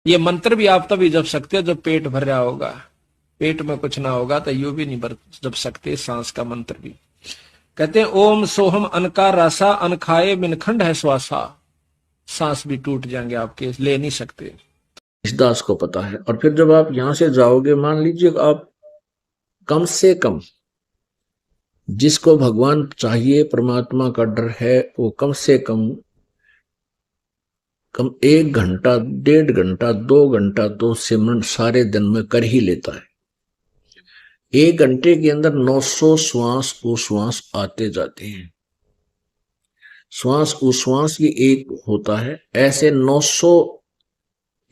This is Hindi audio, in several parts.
ये मंत्र भी आप तभी जप सकते हो जब पेट भर रहा होगा, पेट में कुछ ना होगा तो यू भी नहीं जप सकते सांस का मंत्र भी। कहते हैं ओम सोहम अनका रासा अनखाए मिनखंड है श्वासा, सांस भी टूट जाएंगे आपके, ले नहीं सकते। इस दास को पता है। और फिर जब आप यहां से जाओगे, मान लीजिए आप कम से कम, जिसको भगवान चाहिए, परमात्मा का डर है, वो कम से कम 1 घंटा, 1.5 घंटा, 2 घंटा तो सिमरन सारे दिन में कर ही लेता है। 1 घंटे के अंदर 900 श्वास उश्वास आते जाते हैं। श्वास उश्वास की एक होता है, ऐसे 900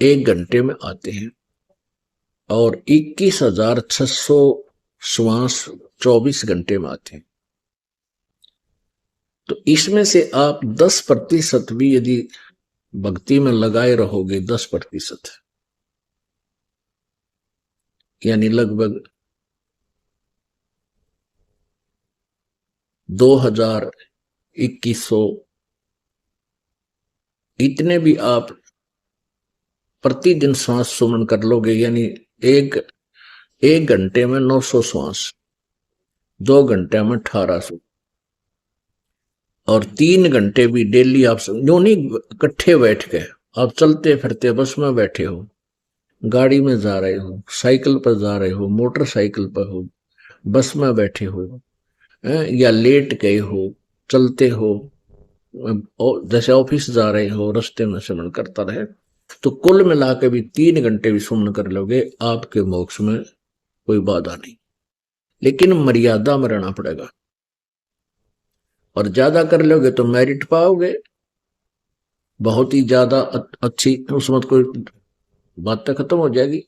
1 घंटे में आते हैं। और 21,600 श्वास 24 घंटे में आते हैं। तो इसमें से आप 10% भी यदि भक्ति में लगाए रहोगे, 10%, यानी लगभग 2000, 2100, इतने भी आप प्रतिदिन श्वास सुमन कर लोगे, यानी एक घंटे में 900 श्वास, 2 घंटे में 1800, और 3 घंटे भी डेली आप जो नहीं इकट्ठे बैठ गए, आप चलते फिरते बस में बैठे हो, गाड़ी में जा रहे हो, साइकिल पर जा रहे हो, मोटरसाइकिल पर हो, बस में बैठे हो, या लेट गए हो, चलते हो, जैसे ऑफिस जा रहे हो, रास्ते में सिमरन करता रहे, तो कुल मिला के भी 3 घंटे भी सुमन कर लोगे, आपके मोक्ष में कोई बाधा नहीं। लेकिन मर्यादा में रहना पड़ेगा, और ज्यादा कर लोगे तो मेरिट पाओगे, बहुत ही ज्यादा अच्छी, उसमें कोई बात खत्म हो जाएगी।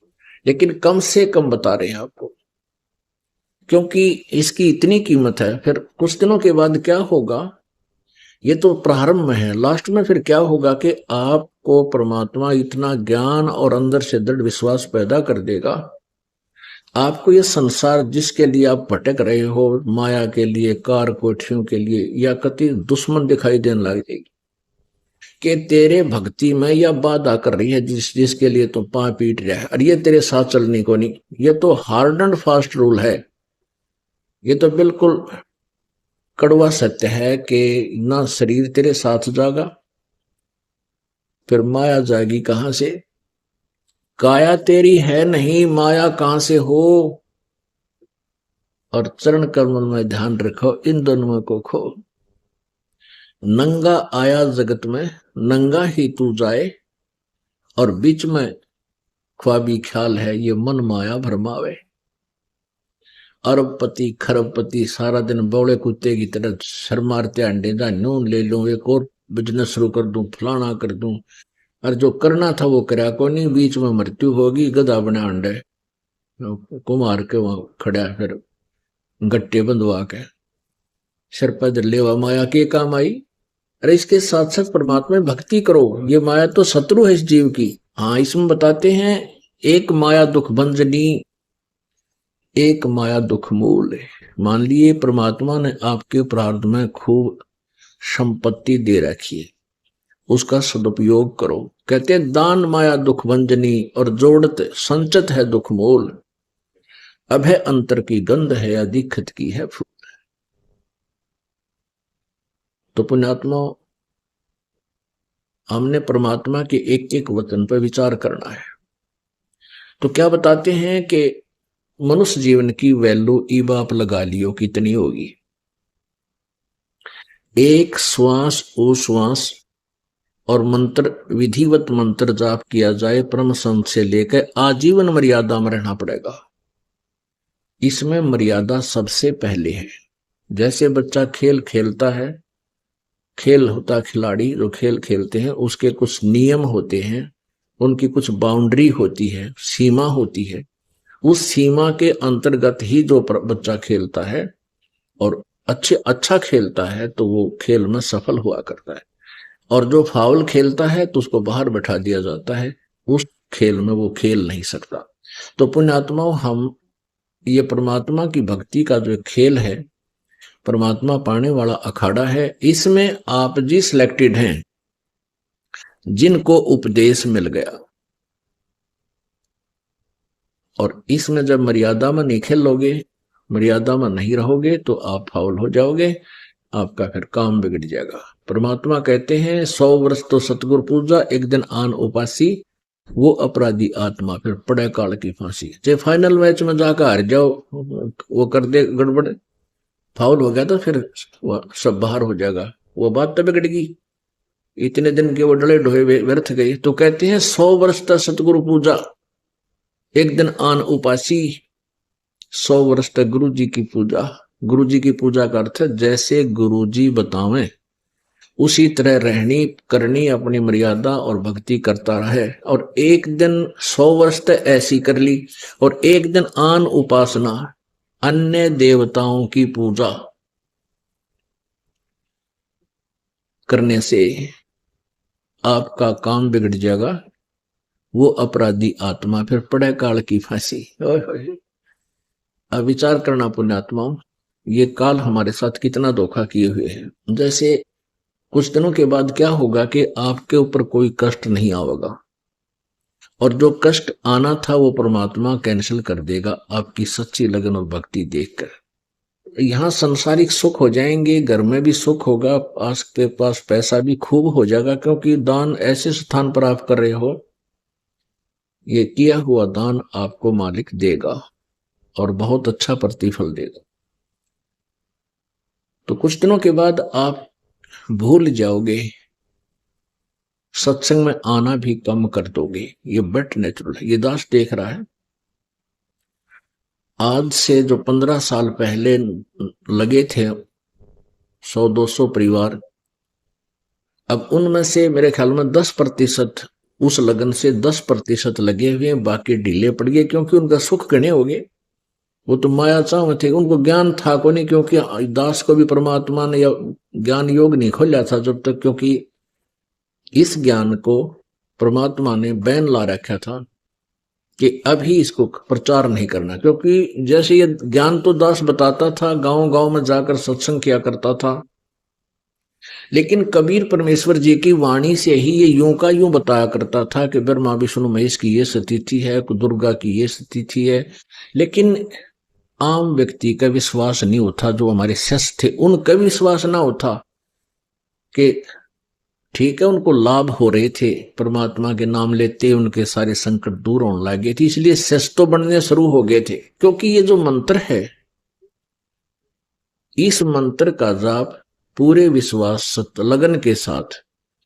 लेकिन कम से कम बता रहे हैं आपको, क्योंकि इसकी इतनी कीमत है। फिर कुछ दिनों के बाद क्या होगा, ये तो प्रारंभ में है, लास्ट में फिर क्या होगा कि आपको परमात्मा इतना ज्ञान और अंदर से दृढ़ विश्वास पैदा कर देगा, आपको ये संसार जिसके लिए आप भटक रहे हो, माया के लिए, कार कोठियों के लिए, या कति दुश्मन दिखाई देने लग जाएगी कि तेरे भक्ति में यह बाधा कर रही है, जिसके लिए तो पांव पीट रहा है, और ये तेरे साथ चलने को नहीं। ये तो हार्ड एंड फास्ट रूल है, ये तो बिल्कुल कड़वा सत्य है कि ना शरीर तेरे साथ जागा, फिर माया जाएगी कहां से? काया तेरी है नहीं, माया कहां से हो? और चरण कमल में ध्यान रखो, इन दोनों को खो। नंगा आया जगत में, नंगा ही तू जाए, और बीच में ख्वाबी ख्याल है, ये मन माया भरमावे। अरबपति खरबपति सारा दिन बौड़े कुत्ते की तरह सर मारते अंडे, नून ले लूं, एक और बिजनेस शुरू कर दूं, फलाना कर दूं, और जो करना था वो करा को नहीं, बीच में मृत्यु होगी, गधा बना अंडे को मार के वहां खड़ा, फिर गट्टे बंधवा के सिर पर लेवा, माया के काम आई। अरे इसके साथ साथ परमात्मा में भक्ति करो, ये माया तो शत्रु है इस जीव की। हाँ, इसमें बताते हैं एक माया दुख भंजनी, एक माया दुख मूल। मान लिए परमात्मा ने आपके प्रारब्ध में खूब संपत्ति दे रखी है, उसका सदुपयोग करो। कहते हैं दान माया दुख भंजनी, और जोड़ते संचित है दुख मूल। अभय अंतर की गंध है, अधिखत की है फूल। तो पुण्यात्मा, हमने परमात्मा के एक एक वचन पर विचार करना है। तो क्या बताते हैं कि मनुष्य जीवन की वैल्यू ईब आप लगा लियो कितनी होगी। एक श्वास उश्वास और मंत्र, विधिवत मंत्र जाप किया जाए, परम संत से लेकर आजीवन मर्यादा में रहना पड़ेगा। इसमें मर्यादा सबसे पहले है। जैसे बच्चा खेल खेलता है, खेल होता खिलाड़ी जो खेल खेलते हैं, उसके कुछ नियम होते हैं, उनकी कुछ बाउंड्री होती है, सीमा होती है। उस सीमा के अंतर्गत ही जो बच्चा खेलता है और अच्छा खेलता है तो वो खेल में सफल हुआ करता है, और जो फाउल खेलता है तो उसको बाहर बैठा दिया जाता है, उस खेल में वो खेल नहीं सकता। तो पुण्यात्माओं, हम ये परमात्मा की भक्ति का जो खेल है, परमात्मा पाने वाला अखाड़ा है, इसमें आप जी सिलेक्टेड हैं, जिनको उपदेश मिल गया, और इसमें जब मर्यादा में नहीं खेलोगे, मर्यादा में नहीं रहोगे तो आप फाउल हो जाओगे, आपका फिर काम बिगड़ जाएगा। परमात्मा कहते हैं 100 वर्ष तो सतगुरु पूजा, एक दिन आन उपासी, वो अपराधी आत्मा फिर पड़े काल की फांसी। चाहे फाइनल मैच में जाकर हार जाओ, वो कर दे गड़बड़, फाउल हो गया तो फिर वो सब बाहर हो जाएगा, वो बात तो बिगड़ेगी। इतने दिन के वो डले ढोए व्यर्थ गए। तो कहते हैं 100 वर्ष तक सतगुरु पूजा, एक दिन आन उपासी, 100 वर्ष तक गुरु जी की पूजा। गुरु जी की पूजा का अर्थ है जैसे गुरु जी बतावें उसी तरह रहनी करनी, अपनी मर्यादा और भक्ति करता रहे। और एक दिन 100 वर्ष तक ऐसी कर ली, और एक दिन आन उपासना, अन्य देवताओं की पूजा करने से आपका काम बिगड़ जाएगा, वो अपराधी आत्मा फिर पड़े काल की फांसी। अब विचार करना पुण्यात्माओं, ये काल हमारे साथ कितना धोखा किए हुए है। जैसे कुछ दिनों के बाद क्या होगा कि आपके ऊपर कोई कष्ट नहीं आएगा, और जो कष्ट आना था वो परमात्मा कैंसिल कर देगा आपकी सच्ची लगन और भक्ति देखकर। यहाँ संसारिक सुख हो जाएंगे, घर में भी सुख होगा, आपके पास पैसा भी खूब हो जाएगा, क्योंकि दान ऐसे स्थान पर आप कर रहे हो, ये किया हुआ दान आपको मालिक देगा और बहुत अच्छा प्रतिफल देगा। तो कुछ दिनों के बाद आप भूल जाओगे, सत्संग में आना भी कम कर दोगे, ये बट नेचुरल है। ये दास देख रहा है, आज से जो 15 साल पहले लगे थे 100-200 परिवार, अब उनमें से मेरे ख्याल में 10% उस लगन से 10% लगे हुए हैं, बाकी ढीले पड़ गए, क्योंकि उनका सुख गणे हो गए। वो तो माया चाव थे, उनको ज्ञान था को नहीं, क्योंकि दास को भी परमात्मा ने ज्ञान योग नहीं खोला था जब तक, क्योंकि इस ज्ञान को परमात्मा ने बैन ला रखा था कि अभी इसको प्रचार नहीं करना। क्योंकि जैसे ये ज्ञान तो दास बताता था, गांव गांव में जाकर सत्संग किया करता था, लेकिन कबीर परमेश्वर जी की वाणी से ही ये यूं का यूं बताया करता था कि ब्रह्मा विष्णु महेश की ये स्थिति है, दुर्गा की ये स्थिति है, लेकिन आम व्यक्ति का विश्वास नहीं होता। जो हमारे शिष्य थे उनका विश्वास ना होता कि ठीक है, उनको लाभ हो रहे थे, परमात्मा के नाम लेते उनके सारे संकट दूर होने लगे थे, इसलिए शिष्य तो बनने शुरू हो गए थे। क्योंकि ये जो मंत्र है, इस मंत्र का जाप पूरे विश्वास सत्य लगन के साथ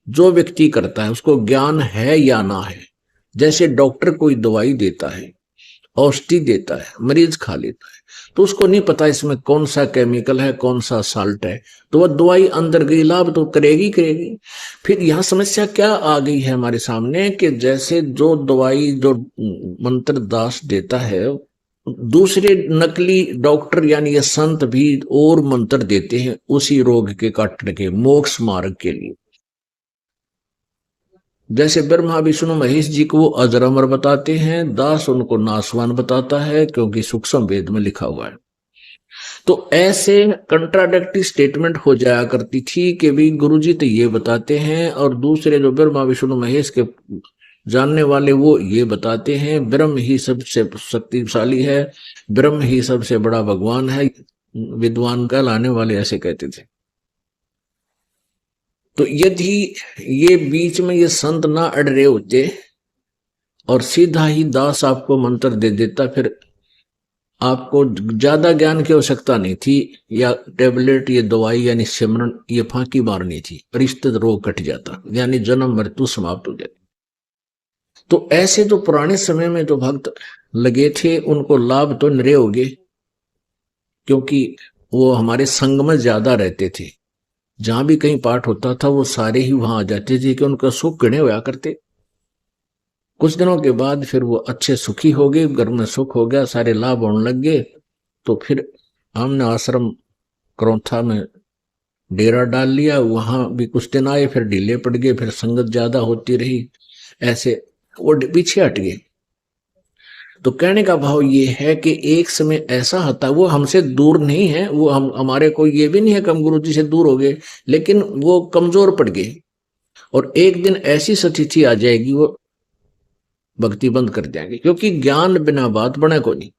जो व्यक्ति करता है, उसको ज्ञान है या ना है। जैसे डॉक्टर कोई दवाई देता है, औषधि देता है, मरीज खा लेता है, तो उसको नहीं पता इसमें कौन सा केमिकल है, कौन सा साल्ट है, तो वह दवाई अंदर गई, लाभ तो करेगी करेगी। फिर यहाँ समस्या क्या आ गई है हमारे सामने कि जैसे जो दवाई जो मंत्र दास देता है, दूसरे नकली डॉक्टर यानी ये संत भी और मंत्र देते हैं उसी रोग के काटने के, मोक्ष मार्ग के लिए। जैसे ब्रह्मा विष्णु महेश जी को वो अजर अमर बताते हैं, दास उनको नासवान बताता है, क्योंकि सूक्ष्म वेद में लिखा हुआ है। तो ऐसे कंट्राडिक्टरी स्टेटमेंट हो जाया करती थी कि भी गुरुजी तो ये बताते हैं, और दूसरे जो ब्रह्मा विष्णु महेश के जानने वाले वो ये बताते हैं ब्रह्म ही सबसे शक्तिशाली है, ब्रह्म ही सबसे बड़ा भगवान है। विद्वान कहलाने वाले ऐसे कहते थे। तो यदि ये बीच में ये संत ना अड़ रहे होते और सीधा ही दास आपको मंत्र दे देता, फिर आपको ज्यादा ज्ञान की आवश्यकता नहीं थी, या टेबलेट, ये दवाई यानी सिमरन, ये फांकी मारनी थी, परिस्थित रोग कट जाता, यानी जन्म मृत्यु समाप्त हो जाती। तो ऐसे जो पुराने समय में जो भक्त लगे थे उनको लाभ तो निरे हो गए, क्योंकि वो हमारे संग में ज्यादा रहते थे। जहां भी कहीं पाठ होता था वो सारे ही वहां आ जाते थे कि उनका सुख गणे होया करते। कुछ दिनों के बाद फिर वो अच्छे सुखी हो गए, घर में सुख हो गया, सारे लाभ होने लग गए। तो फिर हमने आश्रम करौथा में डेरा डाल लिया, वहां भी कुछ दिन आए, फिर ढीले पड़ गए, फिर संगत ज्यादा होती रही, ऐसे वो पीछे हट गए। तो कहने का भाव ये है कि एक समय ऐसा आता, वो हमसे दूर नहीं है, वो हमारे को ये भी नहीं है कि हम गुरु जी से दूर हो गए, लेकिन वो कमजोर पड़ गए। और एक दिन ऐसी स्थिति आ जाएगी, वो भक्ति बंद कर देंगे, क्योंकि ज्ञान बिना बात बने को नहीं।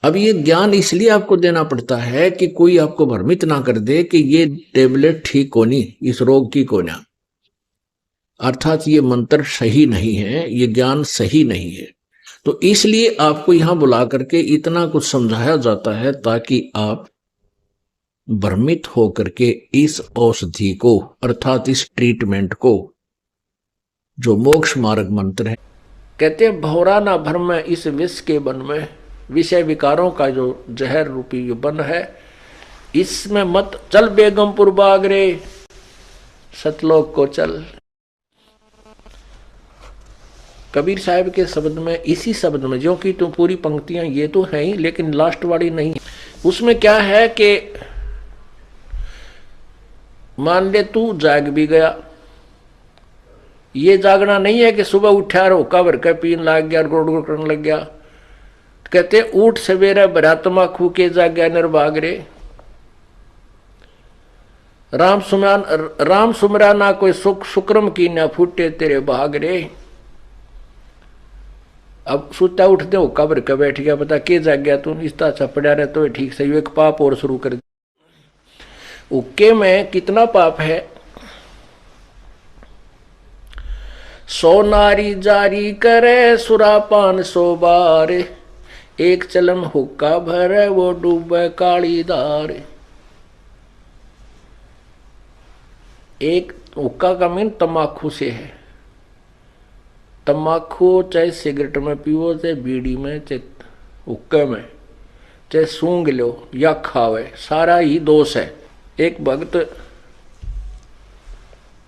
अब ये ज्ञान इसलिए आपको देना पड़ता है कि कोई आपको भ्रमित ना कर दे कि ये टेबलेट ठीक होनी, इस रोग की कोना, अर्थात ये मंत्र सही नहीं है, ये ज्ञान सही नहीं है। तो इसलिए आपको यहां बुला करके इतना कुछ समझाया जाता है ताकि आप भ्रमित होकर के इस औषधि को, अर्थात इस ट्रीटमेंट को, जो मोक्ष मार्ग मंत्र है, कहते हैं भौरा ना भ्रम में इस विष के बन में, विषय विकारों का जो जहर रूपी बन है, इसमें मत चल बेगमपुर बागरे, सतलोक को चल। कबीर साहब के शब्द में, इसी शब्द में, जो कि तुम पूरी पंक्तियां ये तो है ही, लेकिन लास्ट वाली नहीं, उसमें क्या है कि मान ले तू जाग भी गया, ये जागना नहीं है कि सुबह उठा रो कबर के पीन लग गया, गुड़ गुड़ करने लग गया। कहते उठ सवेरे भरात्मा खू के जाग्या निर्भाग रे, राम सुमरा ना कोई सुख शुक्रम की ना फूटे तेरे भाग रे। अब सुता उठते हो कबर के बैठ गया, पता के जाग गया तू, इस तरह पड़ा रहे तो ठीक सही, एक पाप और शुरू कर दिया। उके में कितना पाप है, सो नारी जारी करे सुरापान 100 बार, एक चलम हुक्का भरे वो डूबे काली धार। एक हुक्का का मीन तम्बाकू से है, तम्बाकू चाहे सिगरेट में पियो, चाहे बीड़ी में, चाहे हुक्के में, चाहे सूंघ लो या खावे, सारा ही दोष है। एक भक्त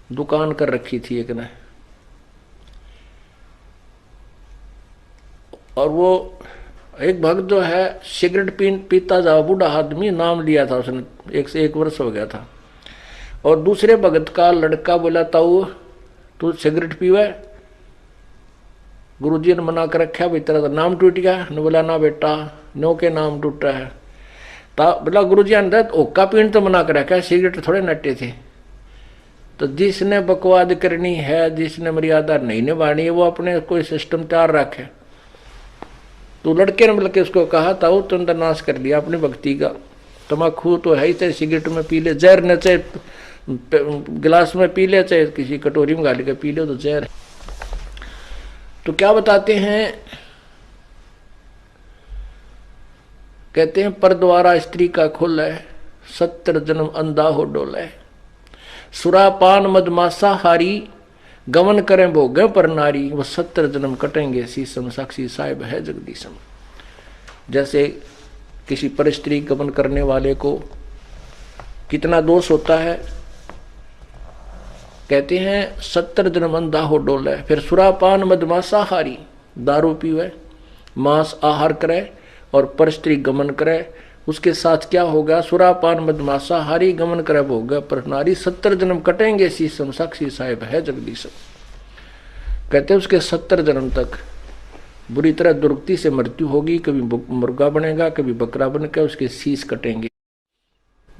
दुकान कर रखी थी एक ने, और वो एक भक्त जो है सिगरेट पीता जा, बूढ़ा आदमी, नाम लिया था उसने, 1 से 1 वर्ष हो गया था। और दूसरे भक्त का लड़का बोला ताऊ तू सिगरेट पीवे, गुरुजी ने मना कर रखा, भाई तेरा नाम टूट गया ने, बोला ना बेटा नो के नाम टूटा है। बोला गुरुजी ने ओका पीन तो मना कर रखा, सिगरेट थोड़े नटे थे। तो जिसने बकवाद करनी है, जिसने मर्यादा नहीं निभानी है, वो अपने कोई सिस्टम तैयार रखे। तो लड़के ने बल्कि उसको कहा ताऊ तुम तो नाश कर लिया अपनी भक्ति का, तम्बाकू तो है ही, चाहे सिगरेट में पी ले, जहर न चाहे गिलास में पी ले, चाहे किसी कटोरी में गाल के पी ले, तो जहर है। तो क्या बताते हैं, कहते हैं पर द्वारा स्त्री का खुल है, 70 जन्म अंधा हो डोले, सुरापान मदमासा हारी, गमन करें भोगे पर नारी, वो 70 जन्म कटेंगे शीशम, साक्षी साहिब है जगदीशम। जैसे किसी पर स्त्री गमन करने वाले को कितना दोष होता है, कहते हैं 70 जन्म अंधा हो डोले। फिर सुरापान मदमासा हारी, दारू पीवे, मांस आहार करे और पर स्त्री गमन करे, उसके साथ क्या होगा, सुरापान मदमासा हारी, गमन करे भोग पर नारी, 70 जन्म कटेंगे शीशम, साक्षी साहिब है जगदीशम। कहते हैं उसके 70 जन्म तक बुरी तरह दुर्गति से मृत्यु होगी, कभी मुर्गा बनेगा, कभी बकरा बनकर उसके शीश कटेंगे,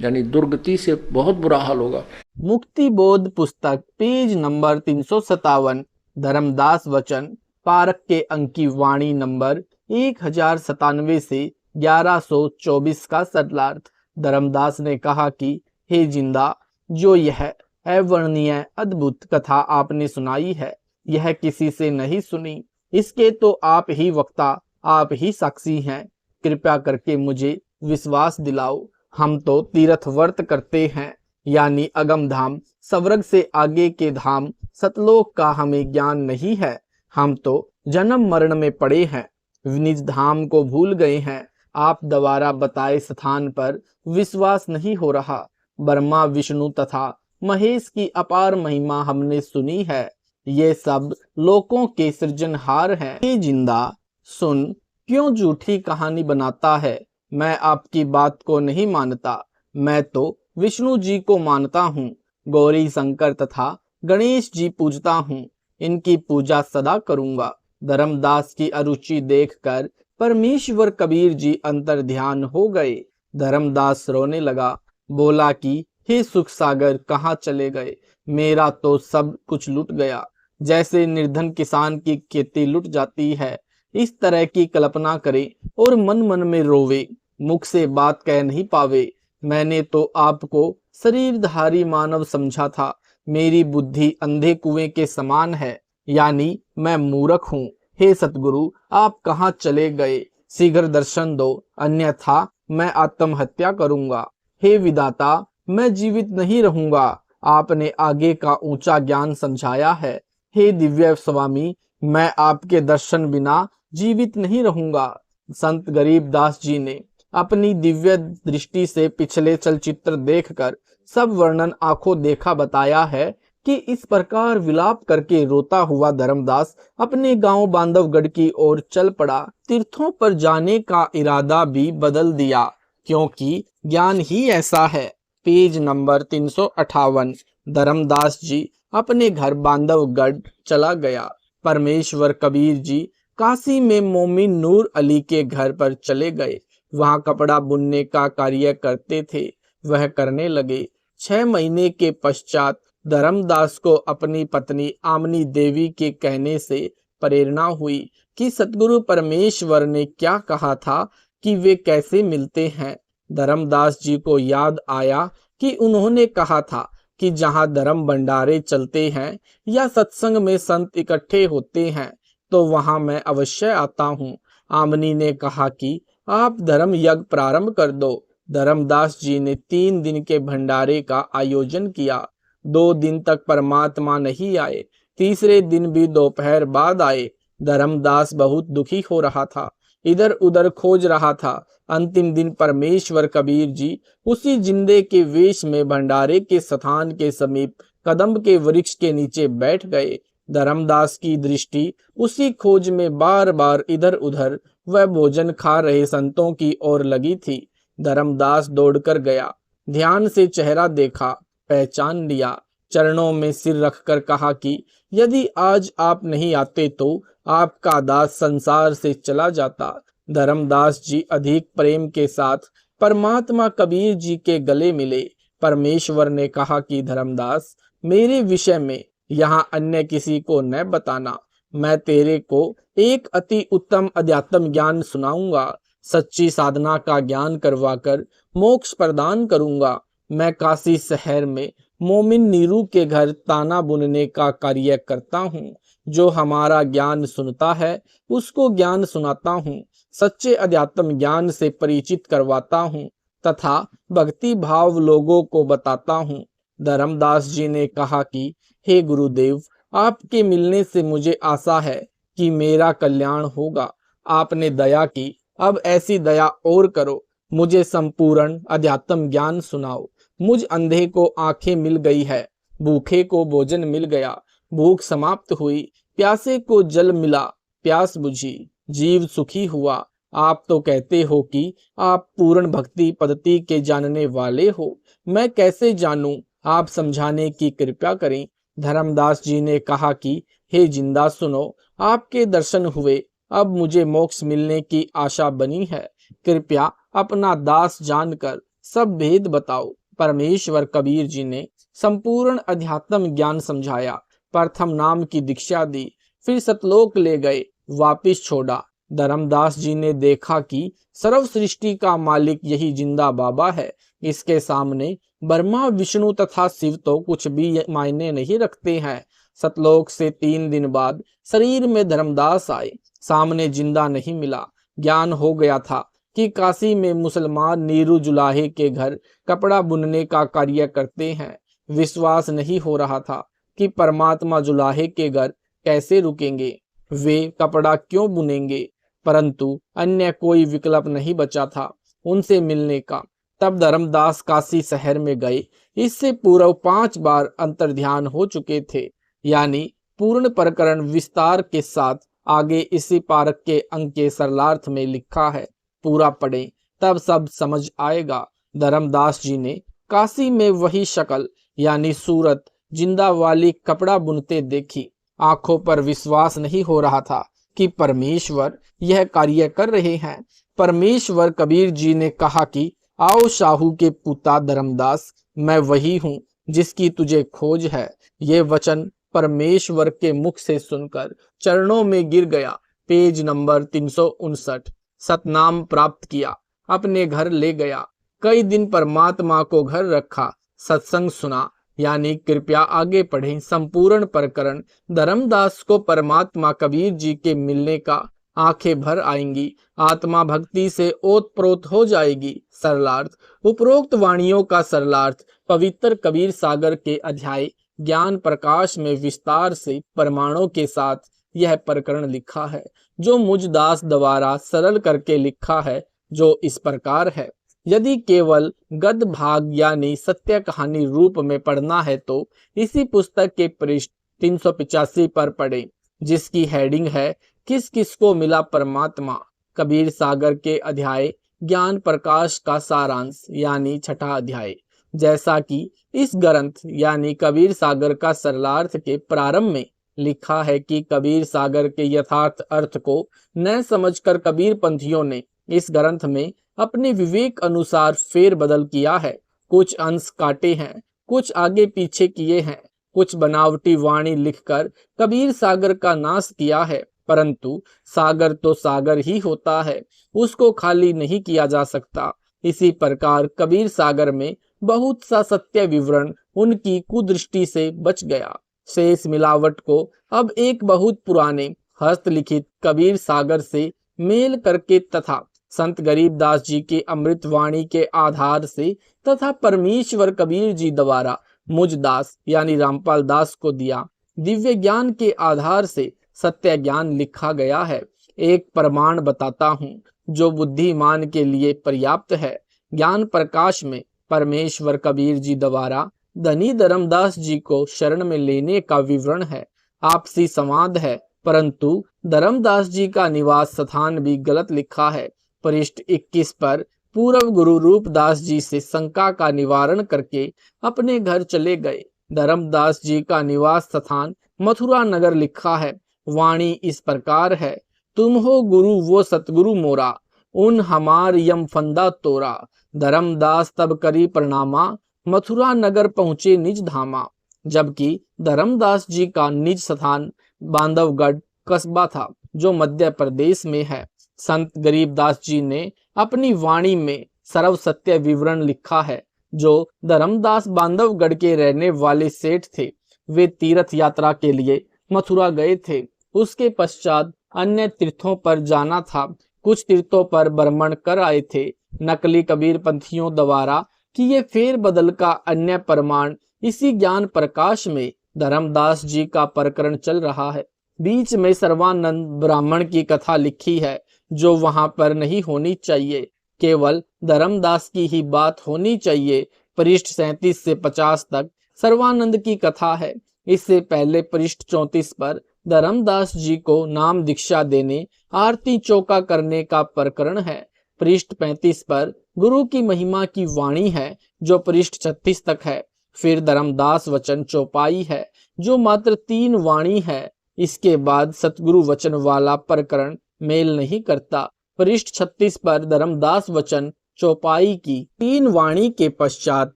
यानी दुर्गति से बहुत बुरा हाल होगा। मुक्ति बोध पुस्तक पेज नंबर 357, धर्मदास वचन पारक के अंकी वाणी नंबर 1097 से 1124 का सरलार्थ। धर्मदास ने कहा कि हे जिंदा, जो यह अवर्णनीय अद्भुत कथा आपने सुनाई है, यह किसी से नहीं सुनी, इसके तो आप ही वक्ता, आप ही साक्षी हैं। कृपया करके मुझे विश्वास दिलाओ। हम तो तीर्थ व्रत करते हैं, यानी अगम धाम, स्वर्ग से आगे के धाम सतलोक का हमें ज्ञान नहीं है। हम तो जन्म मरण में पड़े हैं, निज धाम को भूल गए हैं। आप द्वारा बताए स्थान पर विश्वास नहीं हो रहा। ब्रह्मा विष्णु तथा महेश की अपार महिमा हमने सुनी है, ये सब लोकों के सृजनहार हैं। ये जिंदा सुन, क्यों झूठी कहानी बनाता है? मैं आपकी बात को नहीं मानता, मैं तो विष्णु जी को मानता हूँ, गौरी शंकर तथा गणेश जी पूजता हूँ, इनकी पूजा सदा करूँगा। धर्मदास की अरुचि देखकर परमेश्वर कबीर जी अंतर ध्यान हो गए। धर्मदास रोने लगा, बोला कि हे सुख सागर, कहाँ चले गए? मेरा तो सब कुछ लुट गया। जैसे निर्धन किसान की खेती लुट जाती है, इस तरह की कल्पना करे और मन मन में रोवे, मुख से बात कह नहीं पावे। मैंने तो आपको शरीरधारी मानव समझा था, मेरी बुद्धि अंधे कुएं के समान है, यानी मैं मूर्ख हूँ। हे सतगुरु, आप कहाँ चले गए? शीघ्र दर्शन दो, अन्यथा मैं आत्महत्या करूंगा। हे विधाता, मैं जीवित नहीं रहूंगा। आपने आगे का ऊंचा ज्ञान समझाया है। हे दिव्य स्वामी, मैं आपके दर्शन बिना जीवित नहीं रहूंगा। संत गरीबदास जी ने अपनी दिव्य दृष्टि से पिछले चलचित्र देखकर सब वर्णन आंखों देखा बताया है कि इस प्रकार विलाप करके रोता हुआ धर्मदास अपने गांव बांधवगढ़ की ओर चल पड़ा। तीर्थों पर जाने का इरादा भी बदल दिया, क्योंकि ज्ञान ही ऐसा है। Page number 358। धर्मदास जी अपने घर बांधवगढ़ चला गया। परमेश्वर कबीर जी काशी में मोमिन नूर अली के घर पर चले गए। वहां कपड़ा बुनने का कार्य करते थे, वह करने लगे। 6 महीने के पश्चात धर्मदास को अपनी पत्नी आमनी देवी के कहने से प्रेरणा हुई कि सतगुरु परमेश्वर ने क्या कहा था कि वे कैसे मिलते हैं। धर्मदास जी को याद आया कि उन्होंने कहा था कि जहां धर्म भंडारे चलते हैं या सत्संग में संत इकट्ठे होते हैं तो वहां मैं अवश्य आता हूँ। आमनी ने कहा कि आप धर्म यज्ञ प्रारंभ कर दो। धर्मदास जी ने 3 दिन के भंडारे का आयोजन किया। 2 दिन तक परमात्मा नहीं आए, तीसरे दिन भी दोपहर बाद आए। धर्मदास बहुत दुखी हो रहा था, इधर उधर खोज रहा था। अंतिम दिन परमेश्वर कबीर जी उसी जिंदे के वेश में भंडारे के स्थान के समीप कदम के वृक्ष के नीचे बैठ गए। धर्मदास की दृष्टि उसी खोज में बार बार इधर उधर वह भोजन खा रहे संतों की ओर लगी थी। धर्मदास दौड़कर गया, ध्यान से चेहरा देखा, पहचान लिया। चरणों में सिर रखकर कहा कि यदि आज आप नहीं आते तो आपका दास संसार से चला जाता। धर्मदास जी अधिक प्रेम के साथ परमात्मा कबीर जी के गले मिले। परमेश्वर ने कहा कि धर्मदास, मेरे विषय में यहाँ अन्य किसी को न बताना। मैं तेरे को एक अति उत्तम अध्यात्म ज्ञान सुनाऊंगा, सच्ची साधना का ज्ञान करवाकर मोक्ष प्रदान करूंगा। मैं काशी शहर में मोमिन नीरू के घर ताना बुनने का कार्य करता हूँ। जो हमारा ज्ञान सुनता है उसको ज्ञान सुनाता हूँ, सच्चे अध्यात्म ज्ञान से परिचित करवाता हूँ तथा भक्ति भाव लोगों को बताता हूँ। धर्मदास जी ने कहा कि हे गुरुदेव, आपके मिलने से मुझे आशा है कि मेरा कल्याण होगा। आपने दया की, अब ऐसी दया और करो, मुझे संपूर्ण अध्यात्म ज्ञान सुनाओ। मुझ अंधे को आंखें मिल गई है, भूखे को भोजन मिल गया, भूख समाप्त हुई, प्यासे को जल मिला, प्यास बुझी, जीव सुखी हुआ। आप तो कहते हो कि आप पूर्ण भक्ति पद्धति के जानने वाले हो, मैं कैसे जानूं? आप समझाने की कृपा करें। धर्मदास जी ने कहा कि हे जिंदा सुनो, आपके दर्शन हुए, अब मुझे मोक्ष मिलने की आशा बनी है। कृपया अपना दास जानकर सब भेद बताओ। परमेश्वर कबीर जी ने संपूर्ण अध्यात्म ज्ञान समझाया, प्रथम नाम की दीक्षा दी, फिर सतलोक ले गए, वापिस छोड़ा। धर्मदास जी ने देखा कि सर्व सृष्टि का मालिक यही जिंदा बाबा है। इसके सामने ब्रह्मा विष्णु तथा शिव तो कुछ भी मायने नहीं रखते हैं। सतलोक से 3 दिन बाद शरीर में धर्मदास आए, सामने जिंदा नहीं मिला। ज्ञान हो गया था कि काशी में मुसलमान नीरू जुलाहे के घर कपड़ा बुनने का कार्य करते हैं। विश्वास नहीं हो रहा था कि परमात्मा जुलाहे के घर कैसे रुकेंगे, वे कपड़ा क्यों बुनेंगे, परंतु अन्य कोई विकल्प नहीं बचा था उनसे मिलने का। तब धर्मदास काशी शहर में गए। इससे पूर्व 5 बार अंतर्ध्यान हो चुके थे, यानी पूर्ण प्रकरण विस्तार के साथ आगे इसी पारक के अंक के सरलार्थ में लिखा है। पूरा पढ़ें, तब सब समझ आएगा। धर्मदास जी ने काशी में वही शक्ल यानी सूरत जिंदा वाली कपड़ा बुनते देखी। आंखों पर विश्वास नहीं हो रहा था कि परमेश्वर यह कार्य कर रहे हैं। परमेश्वर कबीर जी ने कहा कि आओ शाहू के पुता धर्मदास, मैं वही हूँ जिसकी तुझे खोज है। ये वचन परमेश्वर के मुख से सुनकर चरणों में गिर गया। Page number 359। सतनाम प्राप्त किया, अपने घर ले गया, कई दिन परमात्मा को घर रखा, सत्संग सुना। यानी कृपया आगे पढ़ें संपूर्ण प्रकरण। धर्मदास को परमात्मा कबीर जी के मिलने का आंखें भर आएंगी, आत्मा भक्ति से ओतप्रोत हो जाएगी। सरलार्थ। उपरोक्त वाणियों का सरलार्थ पवित्र कबीर सागर के अध्याय ज्ञान प्रकाश में विस्तार से प्रमाणों के साथ यह प्रकरण लिखा है, जो मुझ दास द्वारा सरल करके लिखा है, जो इस प्रकार है। यदि केवल गद्य भाग यानी सत्य कहानी रूप में पढ़ना है तो इसी पुस्तक के पृष्ठ 385 पर पढ़ें, जिसकी हेडिंग है किस किस को मिला परमात्मा। कबीर सागर के अध्याय ज्ञान प्रकाश का सारांश यानी छठा अध्याय। जैसा कि इस ग्रंथ यानी कबीर सागर का सरलार्थ के प्रारंभ में लिखा है कि कबीर सागर के यथार्थ अर्थ को न समझकर कबीर पंथियों ने इस ग्रंथ में अपने विवेक अनुसार फेर बदल किया है। कुछ अंश काटे हैं, कुछ आगे पीछे किए हैं, कुछ बनावटी वाणी लिखकर कबीर सागर का नाश किया है। परंतु सागर तो सागर ही होता है, उसको खाली नहीं किया जा सकता। इसी प्रकार कबीर सागर में बहुत सा सत्य विवरण उनकी कुदृष्टि से बच गया। शेष मिलावट को अब एक बहुत पुराने हस्तलिखित कबीर सागर से मेल करके तथा संत गरीबदास जी के अमृत वाणी के आधार से तथा परमेश्वर कबीर जी द्वारा मुझ दास यानी रामपाल दास को दिया दिव्य ज्ञान के आधार से सत्य ज्ञान लिखा गया है। एक प्रमाण बताता हूँ जो बुद्धिमान के लिए पर्याप्त है। ज्ञान प्रकाश में परमेश्वर कबीर जी द्वारा धनी धर्मदास जी को शरण में लेने का विवरण है, आपसी संवाद है, परंतु धर्मदास जी का निवास स्थान भी गलत लिखा है। पृष्ठ 21 पर पूर्व गुरु रूपदास जी से शंका का निवारण करके अपने घर चले गए। धर्मदास जी का निवास स्थान मथुरा नगर लिखा है। वाणी इस प्रकार है, तुम हो गुरु वो सतगुरु मोरा, उन हमार यम फंदा तोरा। धर्मदास तब करी प्रणामा, मथुरा नगर पहुंचे निज धामा। जबकि धर्मदास जी का निज स्थान बांधवगढ़ कस्बा था, जो मध्य प्रदेश में है। संत गरीबदास जी ने अपनी वाणी में सर्व सत्य विवरण लिखा है। जो धर्मदास बांधवगढ़ के रहने वाले सेठ थे, वे तीर्थ यात्रा के लिए मथुरा गए थे। उसके पश्चात अन्य तीर्थों पर जाना था। कुछ तीर्थों पर भ्रमण कर आए थे। नकली कबीर पंथियों द्वारा किए फेर बदल का अन्य प्रमाण इसी ज्ञान प्रकाश में धर्मदास जी का प्रकरण चल रहा है। बीच में सर्वानंद ब्राह्मण की कथा लिखी है, जो वहां पर नहीं होनी चाहिए, केवल धर्मदास की ही बात होनी चाहिए। पृष्ठ 37 से 50 तक सर्वानंद की कथा है। इससे पहले पृष्ठ 34 पर धर्मदास जी को नाम दीक्षा देने, आरती चौका करने का प्रकरण है। पृष्ठ 35 पर गुरु की महिमा की वाणी है, जो पृष्ठ 36 तक है। फिर धर्मदास वचन चौपाई है, जो मात्र 3 वाणी है। इसके बाद सतगुरु वचन वाला प्रकरण मेल नहीं करता। पृष्ठ 36 पर धर्मदास वचन चौपाई की 3 वाणी के पश्चात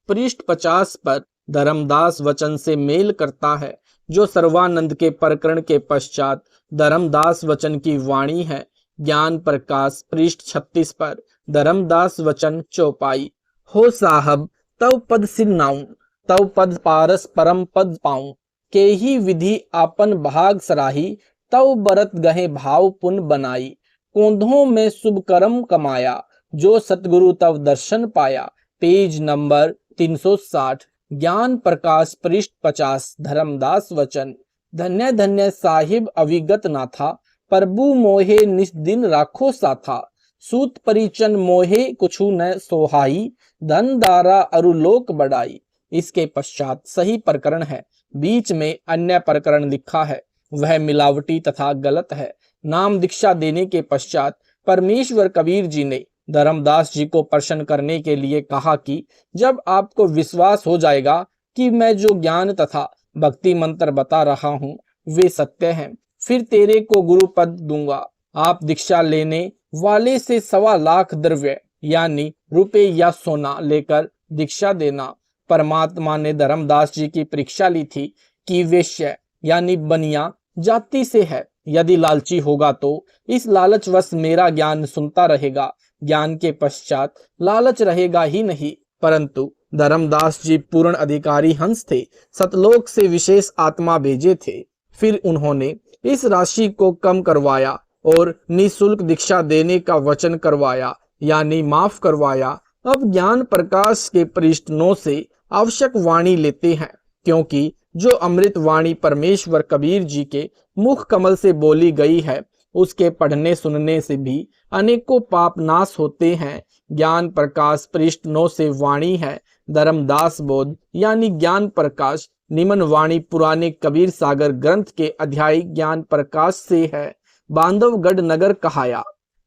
पृष्ठ 50 पर धर्मदास वचन से मेल करता है, जो सर्वानंद के प्रकरण के पश्चात धर्मदास वचन की वाणी है। ज्ञान प्रकाश पृष्ठ 36 पर धर्मदास वचन चौपाई। हो साहब तव पद सिरनाऊं, तव पद पारस परम पद पाऊं, के ही विधि आपन भाग सराही, तव बरत गहे भाव पुन बनाई। कोंधों में शुभ कर्म कमाया, जो सतगुरु तव दर्शन पाया। Page number 360। ज्ञान प्रकाश पृष्ठ 50 धर्मदास वचन। धन्य धन्य साहिब अविगत ना था, प्रभु मोहे निस दिन राखो साथा। सूत परिचन मोहे कुछु न सोहाई, धन दारा अरुलोक बढ़ाई। इसके पश्चात सही प्रकरण है। बीच में अन्य प्रकरण लिखा है, वह मिलावटी तथा गलत है। नाम दीक्षा देने के पश्चात परमेश्वर कबीर जी ने धर्मदास जी को प्रसन्न करने के लिए कहा कि जब आपको विश्वास हो जाएगा कि मैं जो ज्ञान तथा भक्ति मंत्र बता रहा हूँ वे सत्य हैं, फिर तेरे को गुरु पद दूंगा। आप दीक्षा लेने वाले से 1.25 लाख द्रव्य यानी रुपए या सोना लेकर दीक्षा देना। परमात्मा ने धर्मदास जी की परीक्षा ली थी कि वेश्य यानी बनिया जाति से है। यदि लालची होगा तो इस लालचवश मेरा ज्ञान सुनता रहेगा, ज्ञान के पश्चात लालच रहेगा ही नहीं। परंतु धर्मदास जी पूर्ण अधिकारी हंस थे, सतलोक से विशेष आत्मा भेजे थे। फिर उन्होंने इस राशि को कम करवाया और निःशुल्क दीक्षा देने का वचन करवाया, यानी माफ करवाया। अब ज्ञान प्रकाश के पृष्ठों से आवश्यक वाणी लेते हैं, क्योंकि जो अमृत वाणी परमेश्वर कबीर जी के मुख कमल से बोली गई है, उसके पढ़ने सुनने से भी अनेकों पाप नाश होते हैं। ज्ञान प्रकाश पृष्ठों से वाणी है धर्मदास बोध, यानी ज्ञान प्रकाश। निमन वाणी पुराने कबीर सागर ग्रंथ के अध्याय ज्ञान प्रकाश से है। बांधवगढ़ नगर कहाया,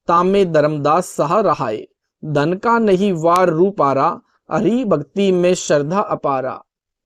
तामे धर्मदास सहा रहाए। धन का नहीं वार रूपारा, हरि भक्ति में श्रद्धा अपारा।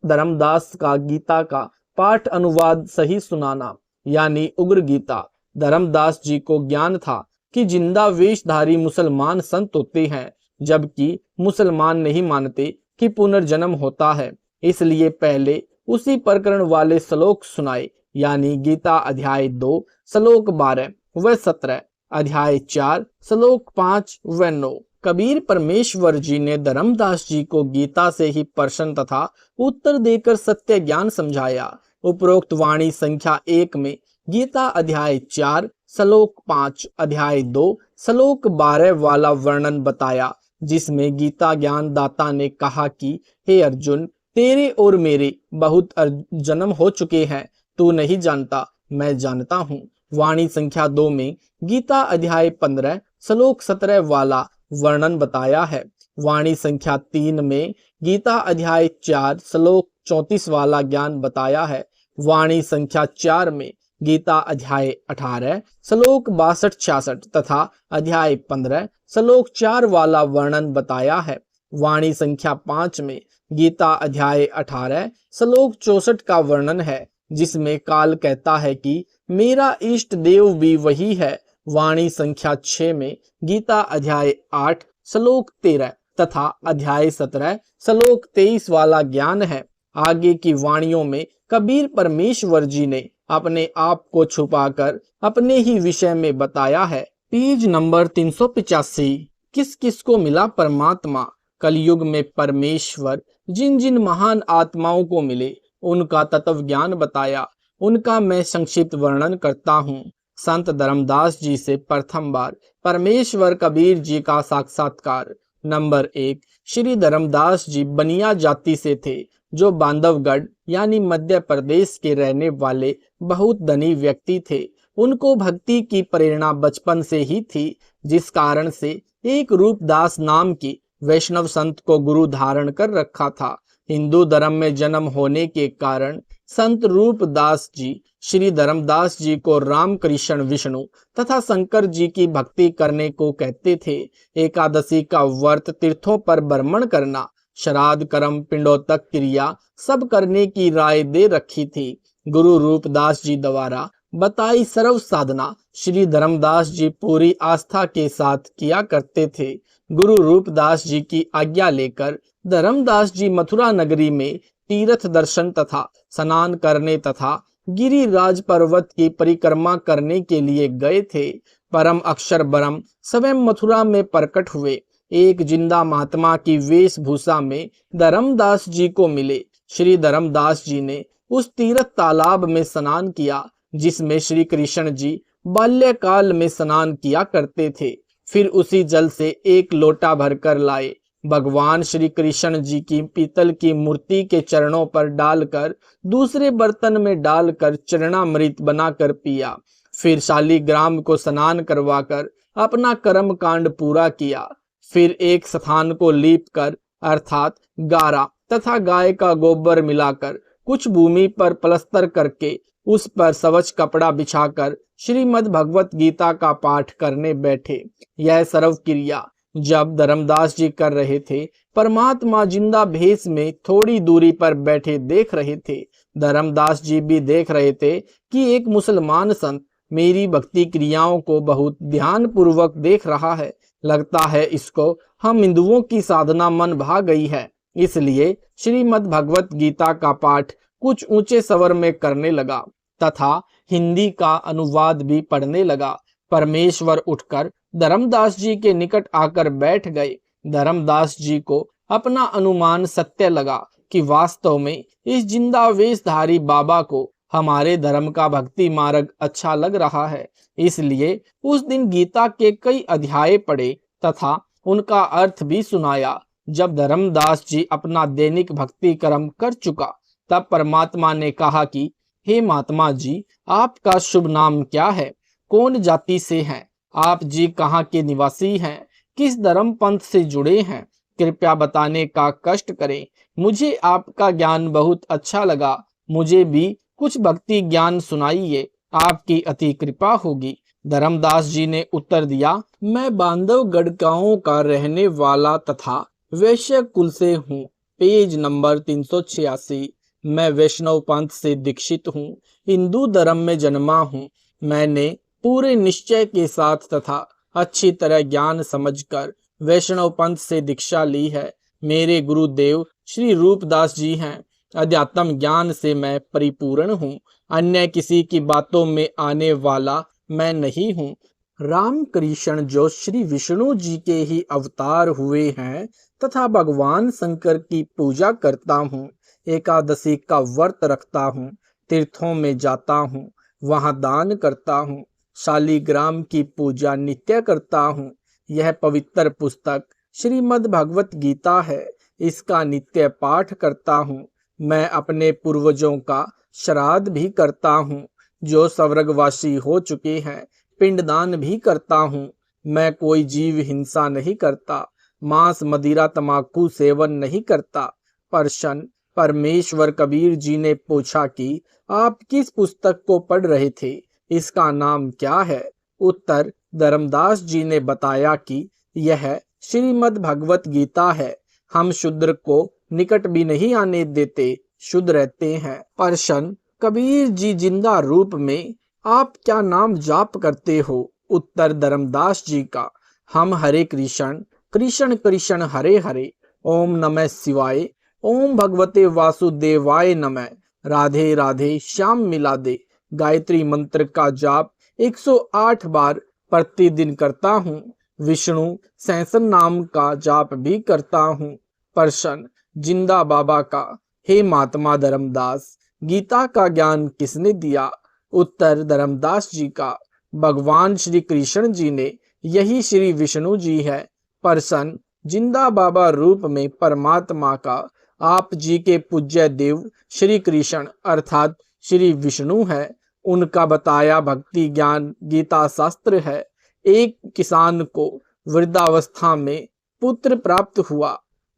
धर्मदास का गीता का पाठ अनुवाद सही सुनाना, यानी उग्र गीता। धर्मदास जी को ज्ञान था कि जिंदा वेशधारी मुसलमान संत होते हैं, जबकि मुसलमान नहीं मानते कि पुनर्जन्म होता है। इसलिए पहले उसी प्रकरण वाले श्लोक सुनाए, यानी गीता अध्याय 2 श्लोक 12 व 17, अध्याय 4 श्लोक 5 व 9। कबीर परमेश्वर जी ने धर्मदास जी को गीता से ही प्रश्न तथा उत्तर देकर सत्य ज्ञान समझाया। उपरोक्त वाणी संख्या 1 में गीता अध्याय 4 श्लोक 5 अध्याय 2 श्लोक 12 वाला वर्णन बताया, जिसमें गीता ज्ञान दाता ने कहा कि हे अर्जुन, तेरे और मेरे बहुत जन्म हो चुके हैं, तू नहीं जानता, मैं जानता हूँ। वाणी संख्या 2 में गीता अध्याय 15 श्लोक 17 वाला वर्णन बताया है। वाणी संख्या 3 में गीता अध्याय 4 श्लोक 34 वाला ज्ञान बताया है। वाणी संख्या 4 में गीता अध्याय 18 श्लोक 62-66 तथा अध्याय 15 श्लोक 4 वाला वर्णन बताया है। वाणी संख्या 5 में गीता अध्याय 18 श्लोक 64 का वर्णन है, जिसमें काल कहता है कि मेरा इष्ट देव भी वही है। वाणी संख्या 6 में गीता अध्याय 8 श्लोक 13 तथा अध्याय 17 श्लोक 23 वाला ज्ञान है। आगे की वाणियों में कबीर परमेश्वर जी ने अपने आप को छुपाकर अपने ही विषय में बताया है। Page number 385। किस किस को मिला परमात्मा? कलयुग में परमेश्वर जिन जिन महान आत्माओं को मिले, उनका तत्व ज्ञान बताया। उनका मैं संक्षिप्त वर्णन करता हूँ। संत धर्मदास जी से प्रथम बार परमेश्वर कबीर जी का साक्षात्कार। नंबर 1, श्री धर्मदास जी बनिया जाति से थे, जो बांधवगढ़ यानी मध्य प्रदेश के रहने वाले बहुत धनी व्यक्ति थे। उनको भक्ति की प्रेरणा बचपन से ही थी, जिस कारण से एक रूपदास नाम की वैष्णव संत को गुरु धारण कर रखा था। हिंदू धर्म में जन्म होने के कारण संत रूपदास जी श्री धर्मदास जी को राम कृष्ण विष्णु तथा शंकर जी की भक्ति करने को कहते थे। एकादशी का व्रत, तीर्थों पर भ्रमण करना, श्राद्ध कर्म, पिंडोतक क्रिया सब करने की राय दे रखी थी। गुरु रूपदास जी द्वारा बताई सर्व साधना श्री धर्मदास जी पूरी आस्था के साथ किया करते थे। गुरु रूपदास जी की आज्ञा लेकर धर्मदास जी मथुरा नगरी में तीर्थ दर्शन तथा स्नान करने तथा गिरिराज पर्वत की परिक्रमा करने के लिए गए थे। परम अक्षर ब्रह्म स्वयं मथुरा में प्रकट हुए। एक जिंदा महात्मा की वेशभूषा में धर्मदास जी को मिले। श्री धर्मदास जी ने उस तीर्थ तालाब में स्नान किया, जिसमें श्री कृष्ण जी बाल्यकाल में स्नान किया करते थे। फिर उसी जल से एक लोटा भरकर लाए। भगवान श्री कृष्ण जी की पीतल की मूर्ति के चरणों पर डालकर दूसरे बर्तन में डालकर चरणामृत बनाकर पिया। फिर शालिग्राम को स्नान करवाकर अपना कर्म कांड पूरा किया। फिर एक स्थान को लीप कर अर्थात गारा तथा गाय का गोबर मिलाकर कुछ भूमि पर प्लस्तर करके उस पर स्वच्छ कपड़ा बिछाकर श्रीमद् भगवत गीता का पाठ करने बैठे। यह सर्व क्रिया जब धर्मदास जी कर रहे थे, परमात्मा जिंदा भेष में थोड़ी दूरी पर बैठे देख रहे थे। धर्मदास जी भी देख रहे थे कि एक मुसलमान संत मेरी भक्ति क्रियाओं को बहुत ध्यान पूर्वक देख रहा है। लगता है इसको हम हिंदुओं की साधना मन भा गई है। इसलिए श्रीमद् भगवत गीता का पाठ कुछ ऊंचे स्वर में करने लगा। तथा हिंदी का अनुवाद भी पढ़ने लगा। परमेश्वर उठकर धर्मदास जी के निकट आकर बैठ गए। धर्मदास जी को अपना अनुमान सत्य लगा कि वास्तव में इस जिंदा वेशधारी बाबा को हमारे धर्म का भक्ति मार्ग अच्छा लग रहा है। इसलिए उस दिन गीता के कई अध्याय पढ़े तथा उनका अर्थ भी सुनाया। जब धर्मदास जी अपना दैनिक भक्ति कर्म कर चुका, तब परमात्मा ने कहा कि हे महात्मा जी, आपका शुभ नाम क्या है? कौन जाति से हैं? आप जी कहाँ के निवासी हैं? किस धर्म पंथ से जुड़े हैं? कृपया बताने का कष्ट करें। मुझे आपका ज्ञान बहुत अच्छा लगा। मुझे भी कुछ भक्ति ज्ञान सुनाइए, आपकी अति कृपा होगी। धर्मदास जी ने उत्तर दिया, मैं बांधवगढ़ गांव का रहने वाला तथा वैश्य कुल से हूँ। Page number 386। मैं वैष्णव पंथ से दीक्षित हूँ। हिंदू धर्म में जन्मा हूँ। मैंने पूरे निश्चय के साथ तथा अच्छी तरह ज्ञान समझकर वैष्णव पंथ से दीक्षा ली है। मेरे गुरुदेव श्री रूपदास जी हैं। अध्यात्म ज्ञान से मैं परिपूर्ण हूँ। अन्य किसी की बातों में आने वाला मैं नहीं हूँ। राम कृष्ण जो श्री विष्णु जी के ही अवतार हुए हैं तथा भगवान शंकर की पूजा करता हूँ। एकादशी का व्रत रखता हूँ। तीर्थों में जाता हूँ, वहाँ दान करता हूँ। शालिग्राम की पूजा नित्य करता हूँ। यह पवित्र पुस्तक श्रीमद् भगवत गीता है। इसका नित्य पाठ करता हूँ। मैं अपने पूर्वजों का श्राद्ध भी करता हूँ जो स्वर्गवासी हो चुके हैं। पिंडदान भी करता हूँ। मैं कोई जीव हिंसा नहीं करता। मांस, मदिरा, तमाकू सेवन नहीं करता। प्रसन्न परमेश्वर कबीर जी ने पूछा कि आप किस पुस्तक को पढ़ रहे थे? इसका नाम क्या है? उत्तर, धर्मदास जी ने बताया कि यह श्रीमद् भगवत गीता है। हम शूद्र को निकट भी नहीं आने देते, शुद्ध रहते हैं। प्रसन्न, कबीर जी जिंदा रूप में आप क्या नाम जाप करते हो? उत्तर, धर्मदास जी का, हम हरे कृष्ण कृष्ण कृष्ण हरे हरे, ओम नमः शिवाय, ओम भगवते वासुदेवाय नमः, राधे राधे श्याम मिला दे गायत्री मंत्र का जाप 108 बार प्रतिदिन करता हूँ। विष्णु सहस्र नाम का जाप भी करता हूँ। प्रसन्न, जिंदा बाबा का, हे महात्मा धर्मदास, गीता का ज्ञान किसने दिया? उत्तर, धर्मदास जी का, भगवान श्री कृष्ण जी ने। यही श्री विष्णु जी है। प्रसन्न, जिंदा बाबा रूप में परमात्मा का आप जी के पूज्य देव श्री कृष्ण अर्थात श्री विष्णु है। उनका बताया भक्ति ज्ञान गीता शास्त्र है। एक किसान को वृद्धावस्था में पुत्र प्राप्त हुआ।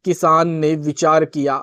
किसान ने विचार किया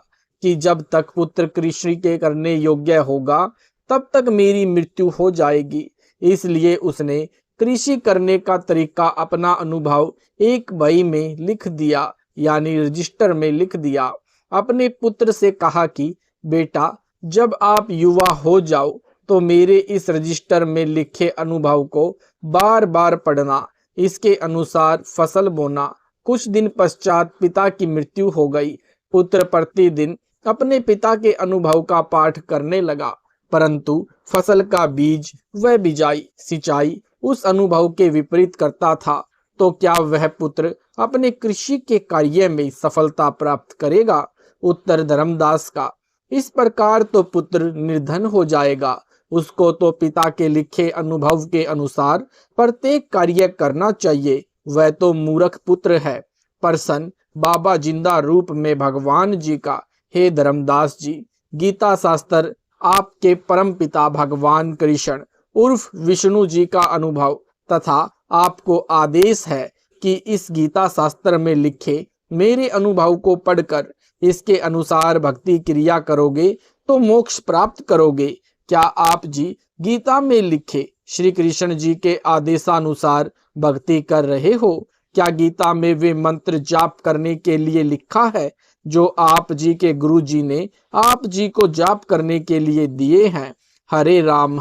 कि जब तक पुत्र कृषि के करने योग्य होगा तब तक मेरी मृत्यु हो जाएगी। इसलिए उसने कृषि करने का तरीका अपना अनुभव एक बही में लिख दिया, यानी रजिस्टर में लिख दिया। अपने पुत्र से कहा कि बेटा, जब आप युवा हो जाओ तो मेरे इस रजिस्टर में लिखे अनुभव को बार बार पढ़ना, इसके अनुसार फसल बोना। कुछ दिन पश्चात पिता की मृत्यु हो गई। पुत्र प्रतिदिन अपने पिता के अनुभव का पाठ करने लगा, परंतु फसल का बीज व बिजाई सिंचाई उस अनुभव के विपरीत करता था। तो क्या वह पुत्र अपने कृषि के कार्य में सफलता प्राप्त करेगा? उत्तर, धर्मदास का, इस प्रकार तो पुत्र निर्धन हो जाएगा। उसको तो पिता के लिखे अनुभव के अनुसार प्रत्येक कार्य करना चाहिए। वह तो मूर्ख पुत्र है। प्रसन्न, बाबा जिंदा रूप में भगवान जी का, हे धर्मदास जी, गीता शास्त्र आपके परम पिता भगवान कृष्ण उर्फ विष्णु जी का अनुभव तथा आपको आदेश है कि इस गीता शास्त्र में लिखे मेरे अनुभव को पढ़कर इसके अनुसार भक्ति क्रिया करोगे तो मोक्ष प्राप्त करोगे। क्या आप जी गीता में लिखे श्री कृष्ण जी के आदेशानुसार भक्ति कर रहे हो? क्या गीता में वे मंत्र जाप करने के लिए लिखा है जो आप जी के गुरु जी ने आप जी को जाप करने के लिए दिए हैं? हरे राम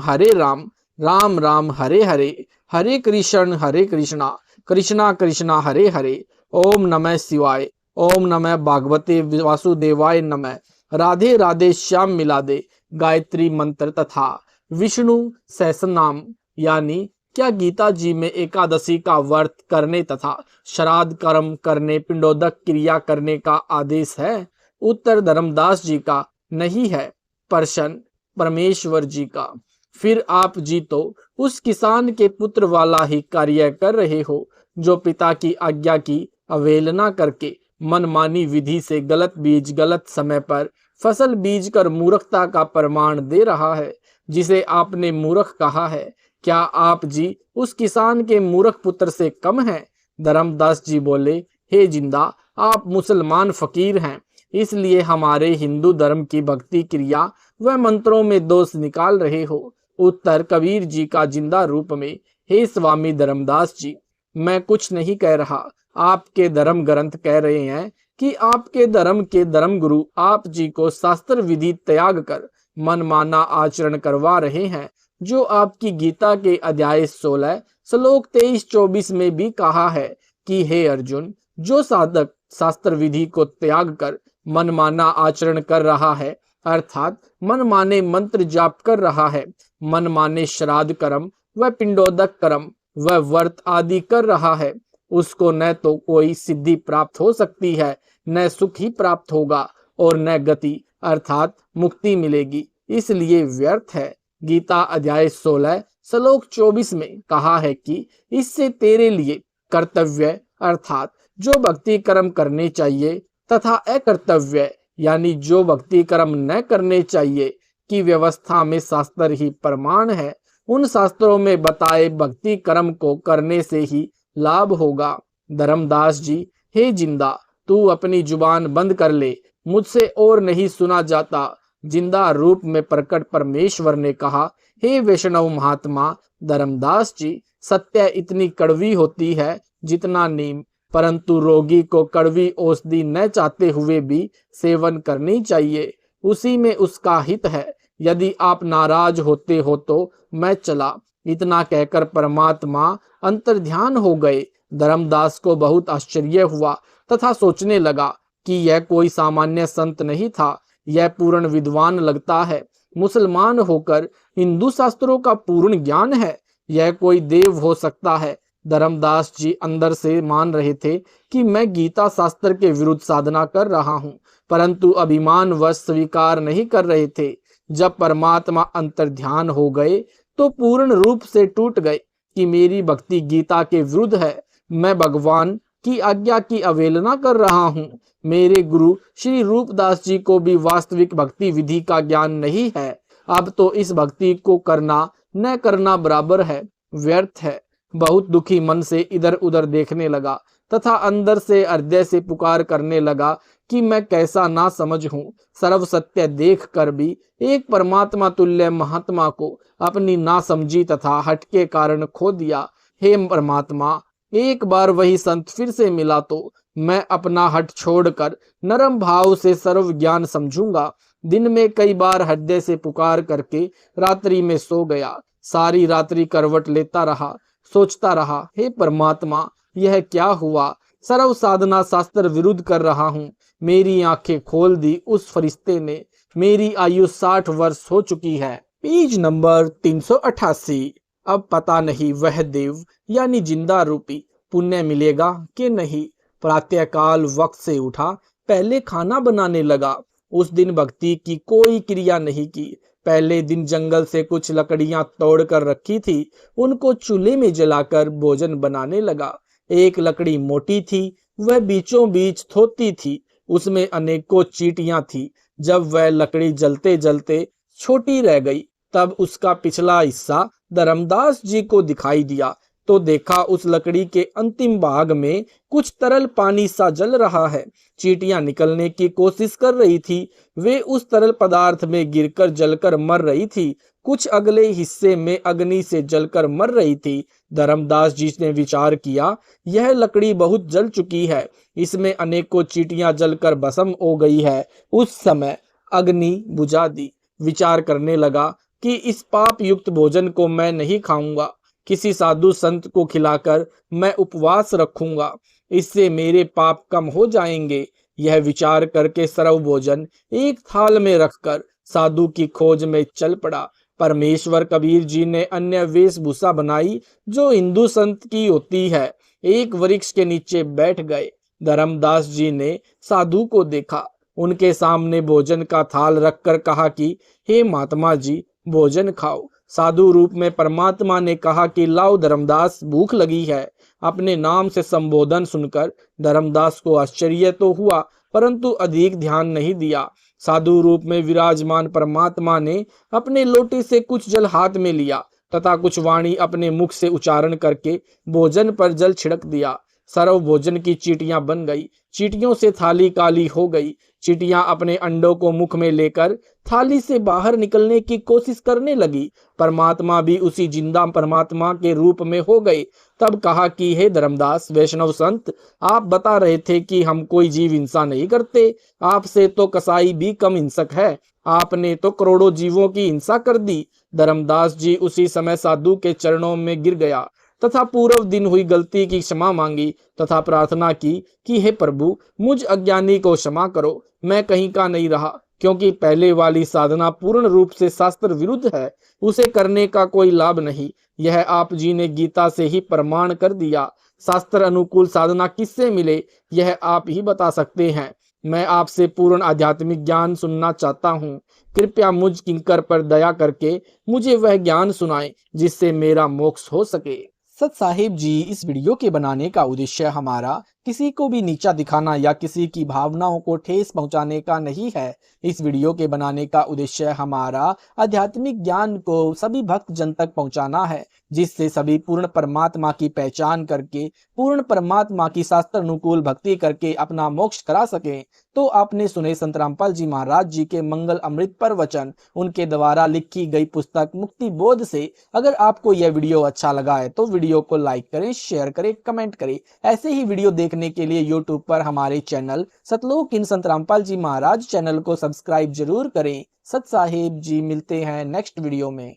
राम राम हरे हरे, हरे कृष्णा कृष्णा कृष्णा हरे हरे, ओम नमः शिवाय, ओम नमः भागवते वासुदेवाय नमः, राधे राधे श्याम मिला दे गायत्री मंत्र तथा विष्णु सहस्रनाम यानी क्या गीता जी में एकादशी का व्रत करने तथा श्राद्ध कर्म करने, पिंडोदक क्रिया करने का आदेश है? उत्तर धर्मदास जी का नहीं है, प्रश्न परमेश्वर जी का। फिर आप जी तो उस किसान के पुत्र वाला ही कार्य कर रहे हो जो पिता की आज्ञा की अवहेलना करके मनमानी विधि से गलत बीज गलत समय पर फसल बीज कर मूर्खता का प्रमाण दे रहा है, जिसे आपने मूर्ख कहा है। क्या आप जी उस किसान के मूर्ख पुत्र से कम हैं? धर्मदास जी बोले, हे जिंदा, आप मुसलमान फकीर हैं, इसलिए हमारे हिंदू धर्म की भक्ति क्रिया व मंत्रों में दोष निकाल रहे हो। उत्तर कबीर जी का जिंदा रूप में, हे स्वामी धर्मदास जी, मैं कुछ नहीं कह रहा, आपके धर्म ग्रंथ कह रहे हैं कि आपके धर्म के धर्म गुरु आप जी को शास्त्र विधि त्याग कर मनमाना आचरण करवा रहे हैं, जो आपकी गीता के अध्याय 16 श्लोक 23-24 में भी कहा है कि हे अर्जुन, जो साधक शास्त्र विधि को त्याग कर मनमाना आचरण कर रहा है, अर्थात मनमाने मंत्र जाप कर रहा है, मनमाने श्राद्ध कर्म व पिंडोदक कर्म व व्रत आदि कर रहा है, उसको न तो कोई सिद्धि प्राप्त हो सकती है, न सुख ही प्राप्त होगा और न गति अर्थात मुक्ति मिलेगी, इसलिए व्यर्थ है। गीता अध्याय 16 श्लोक 24 में कहा है कि इससे तेरे लिए कर्तव्य अर्थात जो भक्ति कर्म करने चाहिए तथा अकर्तव्य यानी जो भक्ति कर्म न करने चाहिए की व्यवस्था में शास्त्र ही प्रमाण है। उन शास्त्रों में बताए भक्ति कर्म को करने से ही लाभ होगा। धर्मदास जी, हे जिंदा, तू अपनी जुबान बंद कर ले, मुझसे और नहीं सुना जाता। जिंदा रूप में प्रकट परमेश्वर ने कहा, हे वैष्णव महात्मा धर्मदास जी, सत्य इतनी कड़वी होती है जितना नीम, परंतु रोगी को कड़वी औषधि न चाहते हुए भी सेवन करनी चाहिए, उसी में उसका हित है। यदि आप नाराज होते हो तो मैं चला। इतना कहकर परमात्मा अंतर्ध्यान हो गए। धर्मदास को बहुत आश्चर्य हुआ तथा सोचने लगा कि यह कोई सामान्य संत नहीं था, यह पूर्ण विद्वान लगता है। मुसलमान होकर हिंदू शास्त्रों का पूर्ण ज्ञान है, यह कोई देव हो सकता है। धर्मदास जी अंदर से मान रहे थे कि मैं गीता शास्त्र के विरुद्ध साधना कर रहा हूँ, परंतु अभिमान वश स्वीकार नहीं कर रहे थे। जब परमात्मा अंतर्ध्यान हो गए तो पूर्ण रूप से टूट गए कि मेरी भक्ति गीता के विरुद्ध है, मैं भगवान की आज्ञा की अवहेलना कर रहा हूँ। मेरे गुरु श्री रूपदास जी को भी वास्तविक भक्ति विधि का ज्ञान नहीं है। अब तो इस भक्ति को करना न करना बराबर है, व्यर्थ है। बहुत दुखी मन से इधर उधर देखने लगा तथा अंदर से हृदय से पुकार करने लगा कि मैं कैसा ना समझ हूँ। सर्व सत्य देख कर भी एक परमात्मा तुल्य महात्मा को अपनी नासमझी तथा हट के कारण खो दिया। हे परमात्मा, एक बार वही संत फिर से मिला तो मैं अपना हट छोड़कर नरम भाव से सर्व ज्ञान समझूंगा। दिन में कई बार हृदय से पुकार करके रात्रि में सो गया। सारी रात्रि करवट लेता रहा, सोचता रहा, हे परमात्मा, यह क्या हुआ? सर्व साधना शास्त्र विरुद्ध कर रहा हूँ। मेरी आंखें खोल दी उस फरिश्ते ने। मेरी आयु 60 वर्ष हो चुकी है। Page number 388। अब पता नहीं वह देव यानी जिंदा रूपी पुण्य मिलेगा कि नहीं। प्रातःकाल वक्त से उठा, पहले खाना बनाने लगा। उस दिन भक्ति की कोई क्रिया नहीं की। पहले दिन जंगल से कुछ लकड़ियां तोड़ कर रखी थी, उनको चूल्हे में जलाकर भोजन बनाने लगा। एक लकड़ी मोटी थी, वह बीचों बीच थोती थी, उसमें अनेकों चींटियां थी। जब वह लकड़ी जलते जलते छोटी रह गई, तब उसका पिछला हिस्सा धर्मदास जी को दिखाई दिया तो देखा उस लकड़ी के अंतिम भाग में कुछ तरल पानी सा जल रहा है। चींटियां निकलने की कोशिश कर रही थी, वे उस तरल पदार्थ में गिरकर जलकर मर रही थी। कुछ अगले हिस्से में अग्नि से जलकर मर रही थी। धर्मदास जी ने विचार किया, यह लकड़ी बहुत जल चुकी है, इसमें अनेकों चींटियां जलकर भस्म हो गई है। उस समय अग्नि बुझा दी। विचार करने लगा कि इस पाप युक्त भोजन को मैं नहीं खाऊंगा, किसी साधु संत को खिलाकर मैं उपवास रखूंगा, इससे मेरे पाप कम हो जाएंगे। यह विचार करके सर्व भोजन एक थाल में रखकर साधु की खोज में चल पड़ा। परमेश्वर कबीर जी ने अन्य वेशभूषा बनाई जो हिंदू संत की होती है। एक वृक्ष के नीचे बैठ गए। धर्मदास जी ने साधु को देखा। उनके सामने भोजन का थाल रखकर कहा कि हे महात्मा जी, भोजन खाओ। साधु रूप में परमात्मा ने कहा कि लाओ धर्मदास, भूख लगी है। अपने नाम से संबोधन सुनकर धर्मदास को आश्चर्य तो हुआ, परंतु अधिक ध्यान नहीं दिया। साधु रूप में विराजमान परमात्मा ने अपने लोटे से कुछ जल हाथ में लिया तथा कुछ वाणी अपने मुख से उच्चारण करके भोजन पर जल छिड़क दिया। सर्व भोजन की चींटियां बन गई। चींटियों से थाली काली हो गई। चींटियां अपने अंडों को मुख में लेकर थाली से बाहर निकलने की कोशिश करने लगी। परमात्मा भी उसी जिंदा परमात्मा के रूप में हो गए। तब कहा कि हे धर्मदास, वैष्णव संत, आप बता रहे थे कि हम कोई जीव हिंसा नहीं करते। आपसे तो कसाई भी कम हिंसक है। आपने तो करोड़ों जीवों की हिंसा कर दी। धर्मदास जी उसी समय साधु के चरणों में गिर गया तथा पूर्व दिन हुई गलती की क्षमा मांगी तथा प्रार्थना की कि हे प्रभु, मुझ अज्ञानी को क्षमा करो। मैं कहीं का नहीं रहा, क्योंकि पहले वाली साधना पूर्ण रूप से शास्त्र विरुद्ध है। उसे करने का कोई लाभ नहीं। यह आप जी ने गीता से ही प्रमाण कर दिया। शास्त्र अनुकूल साधना किससे मिले, यह आप ही बता सकते हैं। मैं आपसे पूर्ण आध्यात्मिक ज्ञान सुनना चाहता हूँ। कृपया मुझ किंकर पर दया करके मुझे वह ज्ञान सुनाएं जिससे मेरा मोक्ष हो सके। सत साहिब जी, इस वीडियो के बनाने का उद्देश्य हमारा किसी को भी नीचा दिखाना या किसी की भावनाओं को ठेस पहुंचाने का नहीं है। इस वीडियो के बनाने का उद्देश्य हमारा आध्यात्मिक ज्ञान को सभी भक्त जन तक पहुंचाना है, जिससे सभी पूर्ण परमात्मा की पहचान करके पूर्ण परमात्मा की शास्त्र अनुकूल भक्ति करके अपना मोक्ष करा सकें। तो आपने सुने संत रामपाल जी महाराज जी के मंगल अमृत पर वचन, उनके द्वारा लिखी गई पुस्तक मुक्ति बोध से। अगर आपको यह वीडियो अच्छा लगा है तो वीडियो को लाइक करें, शेयर करें, कमेंट करें। ऐसे ही वीडियो देखने के लिए यूट्यूब पर हमारे चैनल सतलोक इन संत रामपाल जी महाराज चैनल को सब्सक्राइब जरूर करें। सत साहिब जी, मिलते हैं नेक्स्ट वीडियो में।